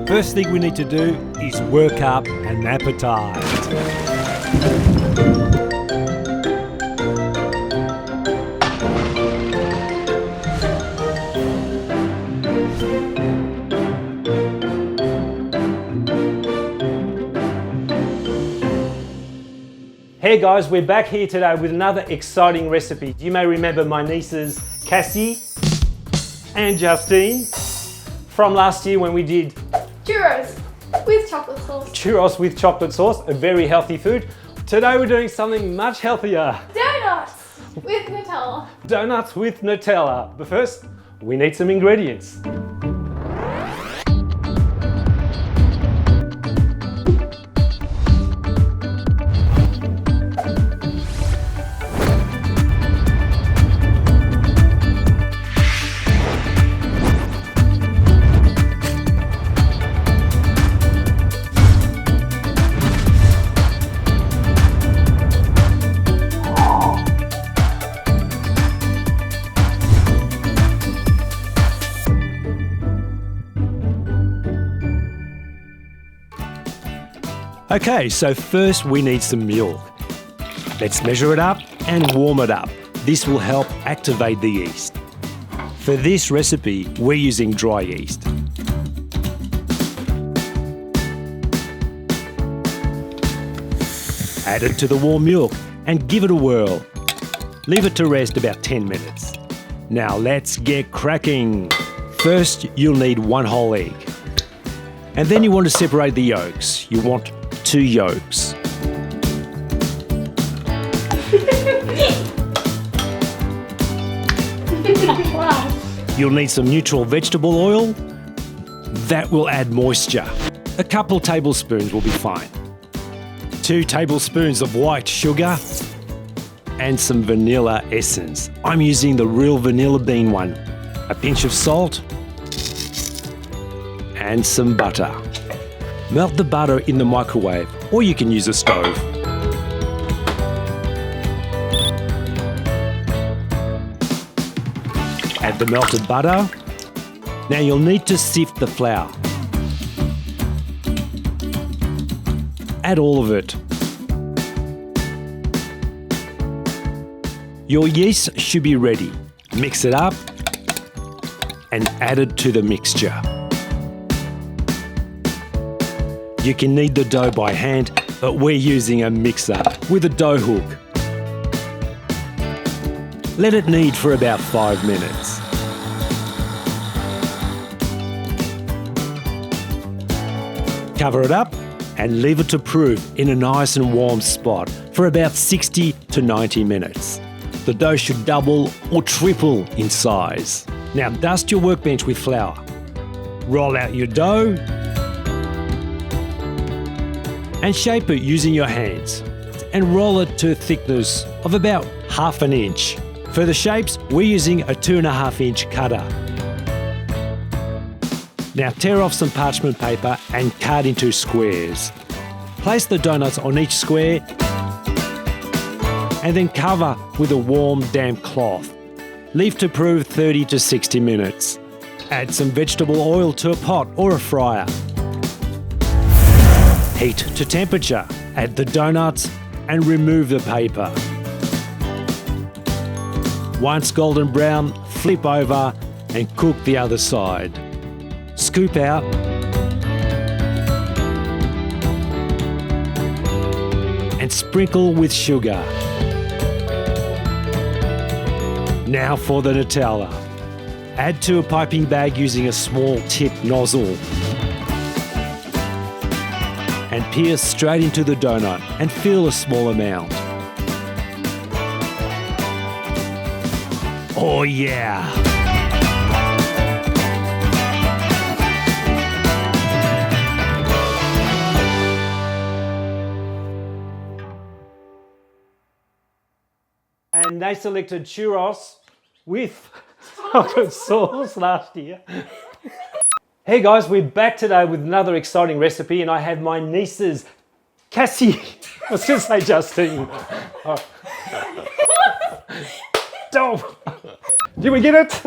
First thing we need to do is work up an appetite. Hey guys, we're back here today with another exciting recipe. You may remember my nieces Cassie and Justine from last year when we did churros with chocolate sauce. Churros with chocolate sauce, a very healthy food. Today we're doing something much healthier. Donuts with Nutella. Donuts with Nutella. But first, we need some ingredients. Okay, so first we need some milk. Let's measure it up and warm it up. This will help activate the yeast. For this recipe, we're using dry yeast. Add it to the warm milk and give it a whirl. Leave it to rest about 10 minutes. Now let's get cracking. First, you'll need 1 whole egg. And then you want to separate the yolks. You want 2 yolks. Wow. You'll need some neutral vegetable oil. That will add moisture. A couple tablespoons will be fine. 2 tablespoons of white sugar and some vanilla essence. I'm using the real vanilla bean one. A pinch of salt and some butter. Melt the butter in the microwave, or you can use a stove. Add the melted butter. Now you'll need to sift the flour. Add all of it. Your yeast should be ready. Mix it up and add it to the mixture. You can knead the dough by hand, but we're using a mixer with a dough hook. Let it knead for about 5 minutes. Cover it up and leave it to proof in a nice and warm spot for about 60 to 90 minutes. The dough should double or triple in size. Now dust your workbench with flour. Roll out your dough and shape it using your hands and roll it to a thickness of about 1/2 inch. For the shapes, we're using a 2.5 inch cutter. Now tear off some parchment paper and cut into squares. Place the donuts on each square and then cover with a warm, damp cloth. Leave to proof 30 to 60 minutes. Add some vegetable oil to a pot or a fryer. Heat to temperature. Add the donuts and remove the paper. Once golden brown, flip over and cook the other side. Scoop out and sprinkle with sugar. Now for the Nutella. Add to a piping bag using a small tip nozzle. And pierce straight into the donut and fill a small amount. Oh yeah! And they selected churros with chocolate sauce last year. Hey guys, we're back today with another exciting recipe, and I have my nieces, Cassie, I was going to say Justine. Oh. Did we get it?